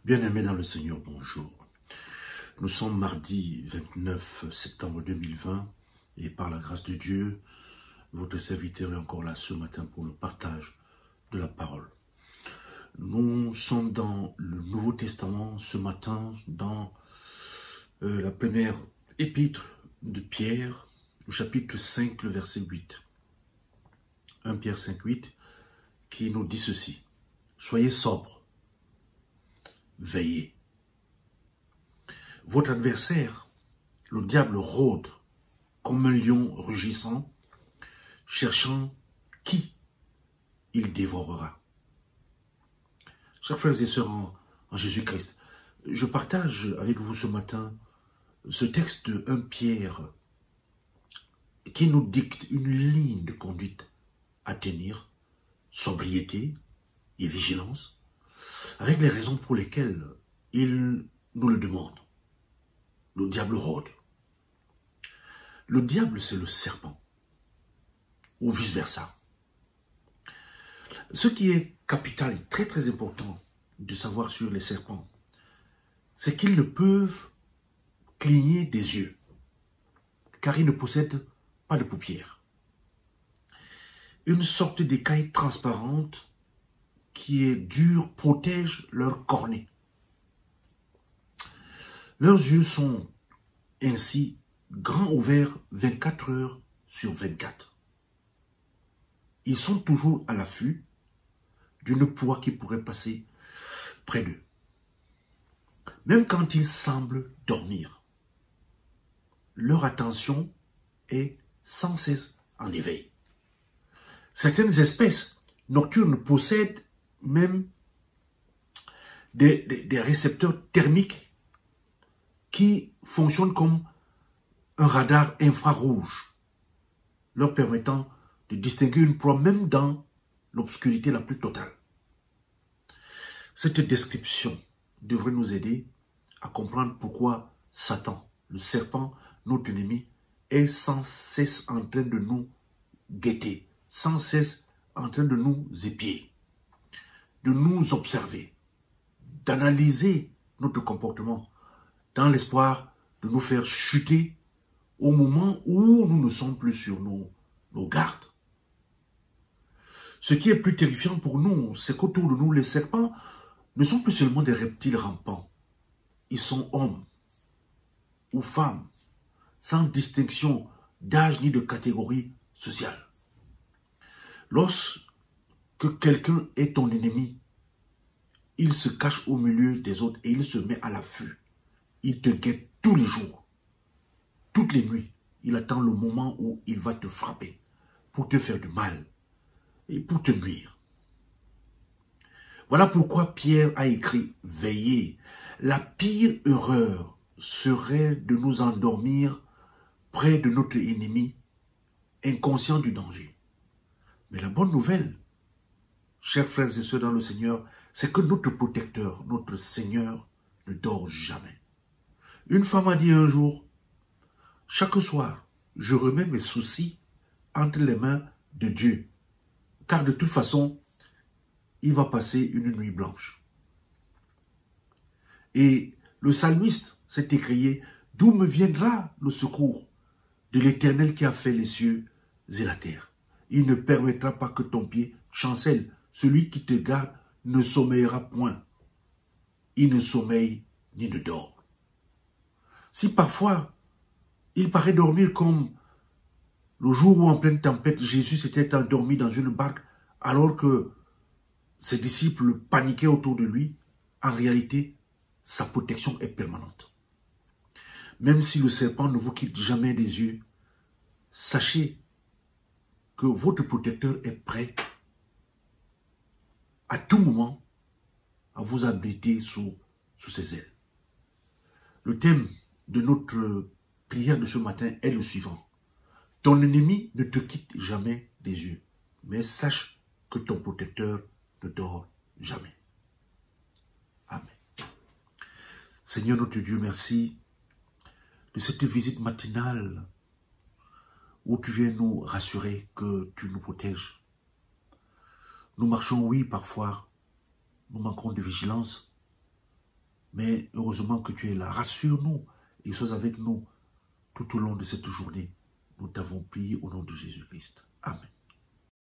Bien-aimés dans le Seigneur, bonjour. Nous sommes mardi 29 septembre 2020 et par la grâce de Dieu, votre serviteur est encore là ce matin pour le partage de la parole. Nous sommes dans le Nouveau Testament ce matin, dans la première épître de Pierre, au chapitre 5, le verset 8. 1 Pierre 5, 8, qui nous dit ceci. Soyez sobres, veillez. Votre adversaire, le diable, rôde comme un lion rugissant, cherchant qui il dévorera. Chers frères et sœurs en Jésus-Christ, je partage avec vous ce matin ce texte de 1 Pierre qui nous dicte une ligne de conduite à tenir, sobriété et vigilance, avec les raisons pour lesquelles il nous le demande. Le diable rôde. Le diable, c'est le serpent, ou vice-versa. Ce qui est capital et très très important de savoir sur les serpents, c'est qu'ils ne peuvent cligner des yeux, car ils ne possèdent pas de paupières. Une sorte d'écaille transparente qui est dure protège leur cornée. Leurs yeux sont ainsi grands ouverts 24 heures sur 24. Ils sont toujours à l'affût d'une proie qui pourrait passer près d'eux. Même quand ils semblent dormir, leur attention est sans cesse en éveil. Certaines espèces nocturnes possèdent même des récepteurs thermiques qui fonctionnent comme un radar infrarouge, leur permettant de distinguer une proie même dans l'obscurité la plus totale. Cette description devrait nous aider à comprendre pourquoi Satan, le serpent, notre ennemi, est sans cesse en train de nous guetter, sans cesse en train de nous épier, de nous observer, d'analyser notre comportement dans l'espoir de nous faire chuter au moment où nous ne sommes plus sur nos gardes. Ce qui est plus terrifiant pour nous, c'est qu'autour de nous, les serpents ne sont plus seulement des reptiles rampants. Ils sont hommes ou femmes, sans distinction d'âge ni de catégorie sociale. Lorsque quelqu'un est ton ennemi, il se cache au milieu des autres et il se met à l'affût. Il te guette tous les jours, toutes les nuits. Il attend le moment où il va te frapper pour te faire du mal et pour te nuire. Voilà pourquoi Pierre a écrit « Veillez ». La pire erreur serait de nous endormir près de notre ennemi, inconscient du danger. Mais la bonne nouvelle, chers frères et sœurs dans le Seigneur, c'est que notre protecteur, notre Seigneur, ne dort jamais. Une femme a dit un jour, « Chaque soir, je remets mes soucis entre les mains de Dieu, car de toute façon, il va passer une nuit blanche. » Et le psalmiste s'est écrié, « D'où me viendra le secours? De l'Éternel qui a fait les cieux et la terre. Il ne permettra pas que ton pied chancelle. Celui qui te garde ne sommeillera point. Il ne sommeille ni ne dort. » Si parfois, il paraît dormir comme le jour où en pleine tempête, Jésus s'était endormi dans une barque alors que ses disciples paniquaient autour de lui, en réalité, sa protection est permanente. Même si le serpent ne vous quitte jamais des yeux, sachez que votre protecteur est prêt à tout moment à vous abriter sous ses ailes. Le thème de notre prière de ce matin est le suivant. Ton ennemi ne te quitte jamais des yeux, mais sache que ton protecteur ne dort jamais. Amen. Seigneur notre Dieu, merci de cette visite matinale où tu viens nous rassurer que tu nous protèges. Nous marchons, oui, parfois, nous manquons de vigilance, Mais heureusement que tu es là. Rassure-nous et sois avec nous tout au long de cette journée. Nous t'avons prié au nom de Jésus-Christ. Amen.